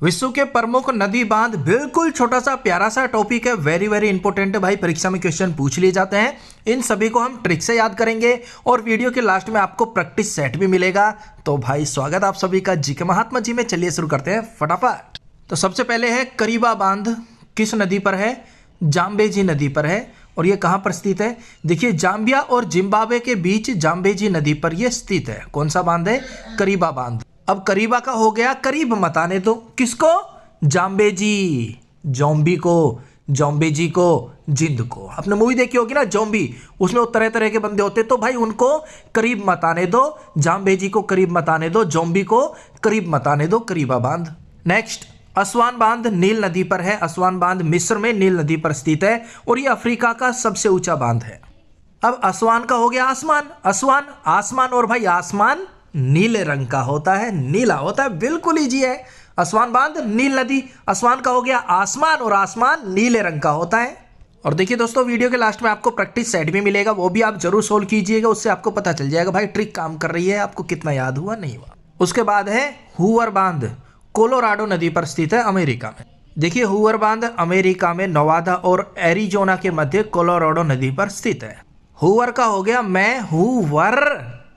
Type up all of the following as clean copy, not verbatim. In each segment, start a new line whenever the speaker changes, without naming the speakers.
विश्व के प्रमुख नदी बांध, बिल्कुल छोटा सा प्यारा सा टॉपिक है, वेरी वेरी इंपॉर्टेंट है भाई, परीक्षा में क्वेश्चन पूछ लिए जाते हैं। इन सभी को हम ट्रिक से याद करेंगे और वीडियो के लास्ट में आपको प्रैक्टिस सेट भी मिलेगा। तो भाई स्वागत आप सभी का जी के महात्मा जी में। चलिए शुरू करते हैं फटाफट। तो सबसे पहले है करीबा बांध, किस नदी पर है? जाम्बेजी नदी पर है। और ये कहाँ पर स्थित है? देखिए जाम्बिया और जिम्बाब्वे के बीच जाम्बेजी नदी पर यह स्थित है। कौन सा बांध है? करीबा बांध। अब करीबा का हो गया, करीब मत आने दो। किसको? जाम्बेजी, जॉम्बी को, जॉम्बेजी को, जिंद को। आपने मूवी देखी होगी ना जॉम्बी, उसमें तरह तरह के बंदे होते, तो भाई उनको करीब मत आने दो। जाम्बेजी को करीब मत आने दो, जॉम्बी को करीब मत आने दो, करीबा बांध। नेक्स्ट असवान बांध नील नदी पर है। असवान बांध मिस्र में नील नदी पर स्थित है और ये अफ्रीका का सबसे ऊंचा बांध है। अब असवान का हो गया आसमान, असवान आसमान, और भाई आसमान नीले रंग का होता है, नीला होता है, बिल्कुल इजी है। असवान बांध नील नदी, असवान का हो गया आसमान और आसमान नीले रंग का होता है। और देखिए दोस्तों, वीडियो के लास्ट में आपको प्रैक्टिस सेट भी मिलेगा, वो भी आप जरूर सोल्व कीजिएगा, उससे आपको पता चल जाएगा भाई ट्रिक काम कर रही है, आपको कितना याद हुआ नहीं हुआ। उसके बाद है हूवर बांध, कोलोराडो नदी पर स्थित है अमेरिका में। देखिए हूवर बांध अमेरिका में नवादा और एरिजोना के मध्य कोलोराडो नदी पर स्थित है। हूवर का हो गया मैं हूँ वर,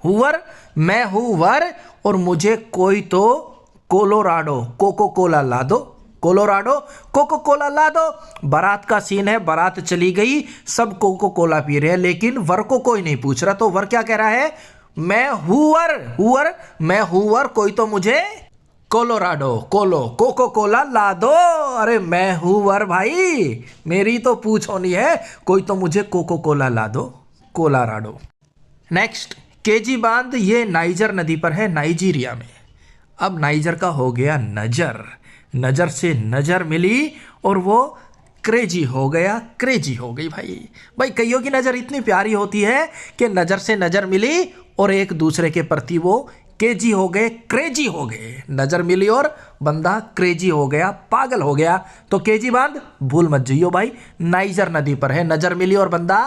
हूवर मैं हूँ वर, और मुझे कोई तो कोलोराडो कोको कोला ला दो, कोलोराडो कोको कोला ला दो। बारात का सीन है, बारात चली गई, सब कोको कोला पी रहे हैं, लेकिन वर को कोई नहीं पूछ रहा, तो वर क्या कह रहा है? मैं हूवर, हूवर मैं हूवर, कोई तो मुझे कोलोराडो कोको कोला ला दो। अरे मैं हूँ वर भाई, मेरी तो पूछ होनी है, कोई तो मुझे कोको कोला ला दो, कोलोराडो। नेक्स्ट केजी बांध, ये नाइजर नदी पर है, नाइजीरिया में। अब नाइजर का हो गया नजर, नजर से नजर मिली और वो क्रेजी हो गया, क्रेजी हो गई भाई कईयों की नज़र इतनी प्यारी होती है कि नज़र से नज़र मिली और एक दूसरे के प्रति वो केजी हो गए, क्रेजी हो गए। नजर मिली और बंदा क्रेजी हो गया, पागल हो गया। तो केजी बांध भूल मत जाइयो भाई, नाइजर नदी पर है, नजर मिली और बंदा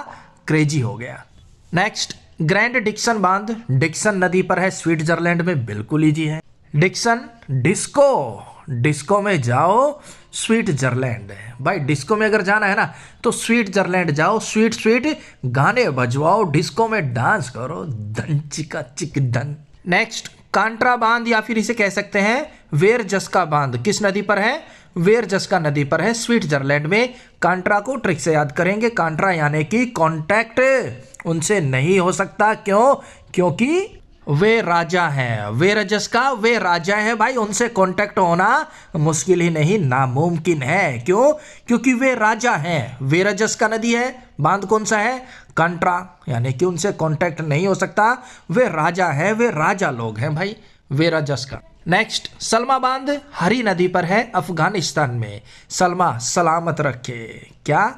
क्रेजी हो गया। नेक्स्ट ग्रैंड डिक्सन बांध, डिक्सन नदी पर है, स्विट्जरलैंड में, बिल्कुल इजी है। डिक्सन डिस्को, डिस्को में जाओ, स्विट्जरलैंड भाई, डिस्को में अगर जाना है ना तो स्विट्जरलैंड जाओ, स्वीट स्वीट गाने बजवाओ, डिस्को में डांस करो, धन चिका चिक धन। नेक्स्ट कांट्रा बांध, या फिर इसे कह सकते हैं वेरजस्का बांध, किस नदी पर है? वेरजस्का नदी पर है, स्विट्जरलैंड में। कांट्रा को ट्रिक से याद करेंगे, कांट्रा यानी कि कांटेक्ट उनसे नहीं हो सकता, क्यों? क्योंकि वे राजा हैं, वेरजस्का वे राजा है भाई, उनसे कांटेक्ट होना मुश्किल ही नहीं नामुमकिन है। क्यों? क्योंकि वे राजा हैं। वेरजस्का नदी है, बांध कौन सा है? कांट्रा, यानी कि उनसे कांटेक्ट नहीं हो सकता, वे राजा हैं, वे राजा लोग हैं भाई, वेरजस्का। नेक्स्ट सलमा बांध हरी नदी पर है, अफगानिस्तान में। सलमा सलामत रखे, क्या?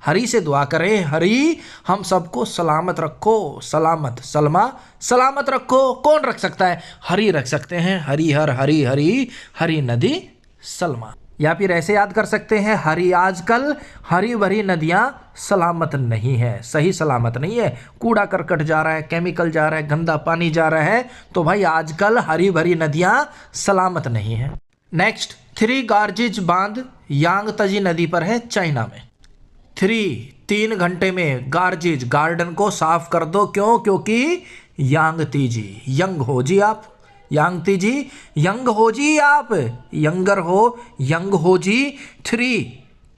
हरी से दुआ करें, हरी हम सबको सलामत रखो, सलामत, सलमा सलामत रखो। कौन रख सकता है? हरी रख सकते हैं, हरी हर हरी हरी हरी नदी सलमा। या फिर ऐसे याद कर सकते हैं, हरी आजकल हरी भरी नदियां सलामत नहीं है, सही सलामत नहीं है, कूड़ा करकट जा रहा है, केमिकल जा रहा है, गंदा पानी जा रहा है, तो भाई आजकल हरी भरी नदियां सलामत नहीं है। नेक्स्ट थ्री गार्जिज बांध यांगतजी नदी पर है, चाइना में। 3 घंटे में गार्जिज गार्डन को साफ कर दो, क्यों? क्योंकि यांगतीजी यंग हो जी आप, यांगतीजी यंग हो जी आप, यंगर हो, यंग हो जी।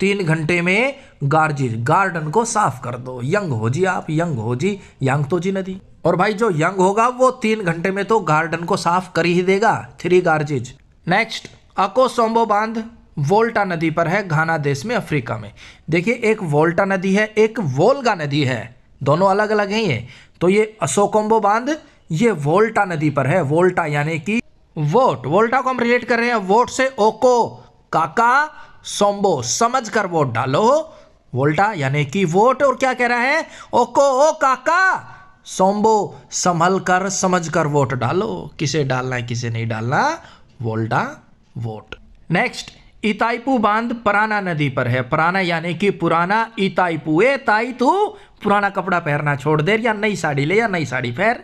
3 घंटे में गार्जिज गार्डन को साफ कर दो, यंग हो जी आप, यंग हो जी, यांगतोजी नदी। और भाई जो यंग होगा वो 3 घंटे में तो गार्डन को साफ कर ही देगा, 3 गार्जिज। नेक्स्ट अकोसोम्बो बांध वोल्टा नदी पर है, घाना देश में, अफ्रीका में। देखिए एक वोल्टा नदी है, एक वोल्गा नदी है, दोनों अलग अलग हैं ये। तो ये असोकोम्बो बांध ये वोल्टा नदी पर है, वोल्टा यानी कि वोट, वोल्टा को हम रिलेट कर रहे हैं वोट से, ओको काका सोम्बो समझ कर वोट डालो, वोल्टा यानी कि वोट। और क्या कह रहा है? ओको ओ काका सोम्बो संभल कर समझ कर वोट डालो, किसे डालना है किसे नहीं डालना, वोल्टा वोट। नेक्स्ट इताईपू बांध पराना नदी पर है, पराना यानी कि पुराना, इताईपू ए ताई तू पुराना कपड़ा पहनना छोड़ दे, या नई साड़ी ले, या नई साड़ी पहन।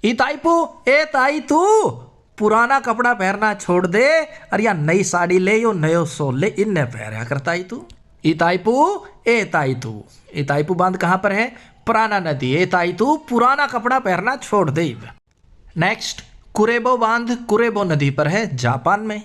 इताईपू ए ताई तू पुराना कपड़ा पहनना छोड़ दे और या नई साड़ी ले यो नयो सोल ले इन्ने पहरा करता ही तू। इताईपू ए ताईतू, इताईपू बांध कहाँ पर है? प्राणा नदी। ए ताईतू पुराना कपड़ा पहनना छोड़ दे। नेक्स्ट कुरेबो बांध कुरेबो नदी पर है, जापान में।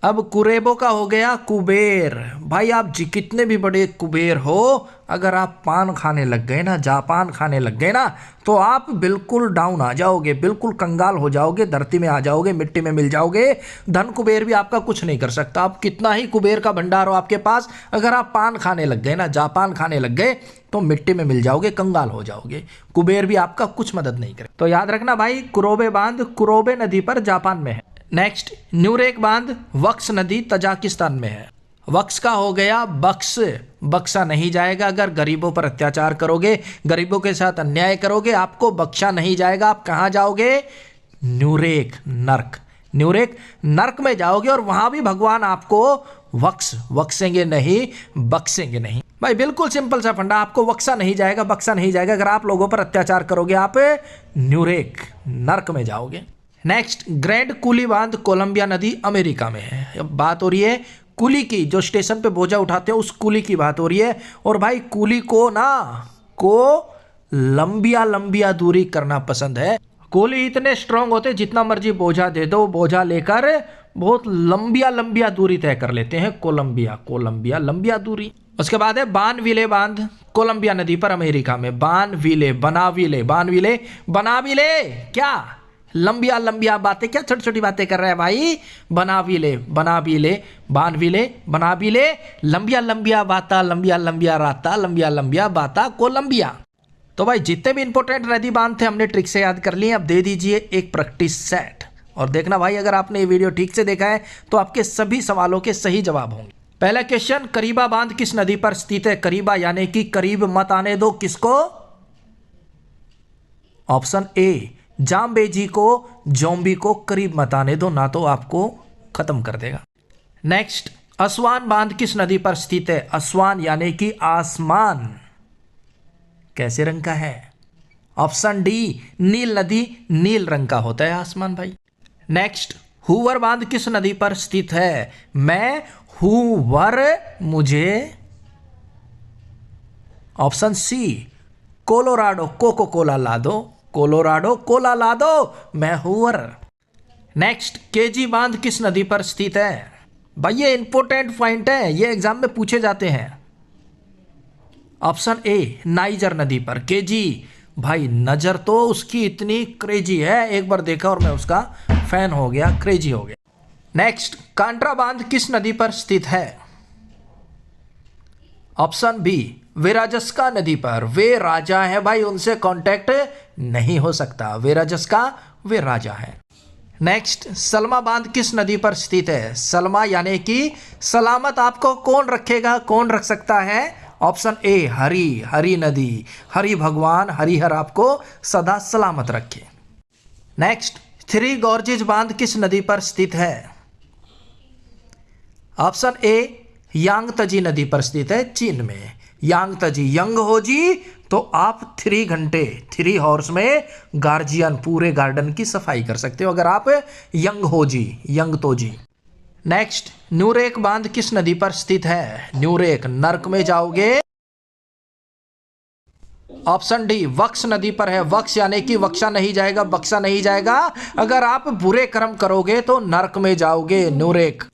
अब कुरेबो का हो गया कुबेर। भाई आप जी कितने भी बड़े कुबेर हो, अगर आप पान खाने लग गए ना, जापान खाने लग गए ना, तो आप बिल्कुल डाउन आ जाओगे, बिल्कुल कंगाल हो जाओगे, धरती में आ जाओगे, मिट्टी में मिल जाओगे। धन कुबेर भी आपका कुछ नहीं कर सकता। आप कितना ही कुबेर का भंडार हो आपके पास, अगर आप पान खाने लग गए ना, जापान खाने लग गए, तो मिट्टी में मिल जाओगे, कंगाल हो जाओगे। कुबेर भी आपका कुछ मदद नहीं करे। तो याद रखना भाई, कुरोबे बांध कुरोबे नदी पर जापान में है। नेक्स्ट न्यूरेक बांध वक्स नदी तजाकिस्तान में है। वक्स का हो गया बक्स, बक्सा नहीं जाएगा। अगर गरीबों पर अत्याचार करोगे, गरीबों के साथ अन्याय करोगे, आपको बख्शा नहीं जाएगा। आप कहाँ जाओगे? न्यूरेक नर्क, न्यूरेक नर्क में जाओगे और वहां भी भगवान आपको वक्सेंगे नहीं, बख्शेंगे नहीं। भाई बिल्कुल सिंपल सा फंडा, आपको वक्सा नहीं जाएगा, बक्सा नहीं जाएगा। अगर आप लोगों पर अत्याचार करोगे, आप न्यूरेक नर्क में जाओगे। नेक्स्ट ग्रैंड कुली बांध कोलंबिया नदी अमेरिका में है। अब बात हो रही है कुली की, जो स्टेशन पे बोझा उठाते हैं उस कुली की बात हो रही है। और भाई कुली को लंबिया लंबिया दूरी करना पसंद है। कुली इतने स्ट्रांग होते हैं, जितना मर्जी बोझा दे दो, बोझा लेकर बहुत लंबिया लंबिया दूरी तय कर लेते हैं। कोलंबिया लंबिया दूरी। उसके बाद है बानविले बांध कोलंबिया नदी पर अमेरिका में। बानविले बनाविले क्या लंबिया लंबिया बातें, क्या छोटी छोटी बातें कर रहा है भाई? बनाविले बानविले लंबिया लंबिया बाता, लंबिया लंबिया राता, लंबिया लंबिया बाता कोलंबिया। तो भाई जितने भी इंपॉर्टेंट नदी बांध थे हमने ट्रिक से याद कर लिए। अब दे दीजिए एक प्रैक्टिस सेट और देखना भाई, अगर आपने ये वीडियो ठीक से देखा है तो आपके सभी सवालों के सही जवाब होंगे। पहला क्वेश्चन, करीबा बांध किस नदी पर स्थित है? करीबा यानी कि करीब मत आने दो किसको? ऑप्शन ए जाम्बेजी को, जोम्बी को करीब मत आने दो, ना तो आपको खत्म कर देगा। नेक्स्ट असवान बांध किस नदी पर स्थित है? असवान यानी कि आसमान कैसे रंग का है? ऑप्शन डी नील नदी, नील रंग का होता है आसमान भाई। नेक्स्ट हूवर बांध किस नदी पर स्थित है? मैं हूवर मुझे। Option C Colorado, Coca Cola ला दो, कोलोराडो कोला ला दो, मैं हूवर। नेक्स्ट केजी बांध किस नदी पर स्थित है? भाई ये इंपॉर्टेंट पॉइंट है, ये एग्जाम में पूछे जाते हैं। ऑप्शन ए नाइजर नदी पर। केजी भाई नजर तो उसकी इतनी क्रेजी है, एक बार देखा और मैं उसका फैन हो गया, क्रेजी हो गया। नेक्स्ट कांट्रा बांध किस नदी पर स्थित है? ऑप्शन बी वेराजस्का नदी पर। वे राजा है भाई, उनसे कांटेक्ट नहीं हो सकता। वेराजस्का वे राजा है। नेक्स्ट सलमा बांध किस नदी पर स्थित है? सलमा यानी कि सलामत आपको कौन रखेगा, कौन रख सकता है? ऑप्शन ए हरी नदी, हरि भगवान हरिहर आपको सदा सलामत रखे। नेक्स्ट थ्री गॉर्जेज बांध किस नदी पर स्थित है? ऑप्शन ए यांगतजी नदी पर स्थित है, चीन में। यांगतजी, यंग हो जी तो आप 3 घंटे 3 हॉर्स में गार्जियन पूरे गार्डन की सफाई कर सकते हो, अगर आप यंग हो जी, यंग तो जी। नेक्स्ट न्यूरेक बांध किस नदी पर स्थित है? न्यूरेक नर्क में जाओगे। ऑप्शन डी वक्स नदी पर है। वक्स यानी कि वक्सा नहीं जाएगा, बक्सा नहीं जाएगा। अगर आप बुरे कर्म करोगे तो नर्क में जाओगे, न्यूरेक।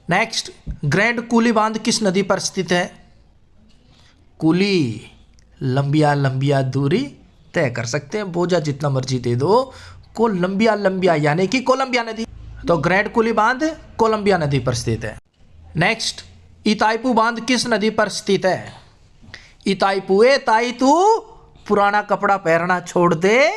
नेक्स्ट ग्रैंड कुली बांध किस नदी पर स्थित है? कुली लंबिया लंबिया दूरी तय कर सकते हैं, बोझा जितना मर्जी दे दो। को लंबिया लंबिया यानी कि कोलंबिया नदी, तो ग्रैंड कुली बांध कोलंबिया नदी पर स्थित है। नेक्स्ट इताईपू बांध किस नदी पर स्थित है? इताईपू ए ताईतू पुराना कपड़ा पहनना छोड़ दे।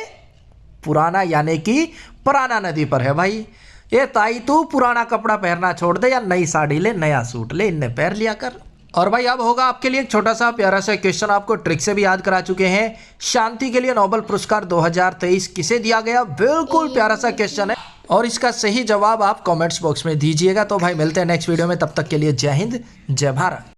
पुराना यानी कि पुराना नदी पर है भाई। ये ताईतू पुराना कपड़ा पहनना छोड़ दे, या नई साड़ी ले, नया सूट ले, इनने पहन लिया कर। और भाई अब होगा आपके लिए एक छोटा सा प्यारा सा क्वेश्चन, आपको ट्रिक से भी याद करा चुके हैं। शांति के लिए नोबेल पुरस्कार 2023 किसे दिया गया? बिल्कुल प्यारा सा क्वेश्चन है और इसका सही जवाब आप कमेंट्स बॉक्स में दीजिएगा। तो भाई मिलते हैं नेक्स्ट वीडियो में, तब तक के लिए जय हिंद जय भारत।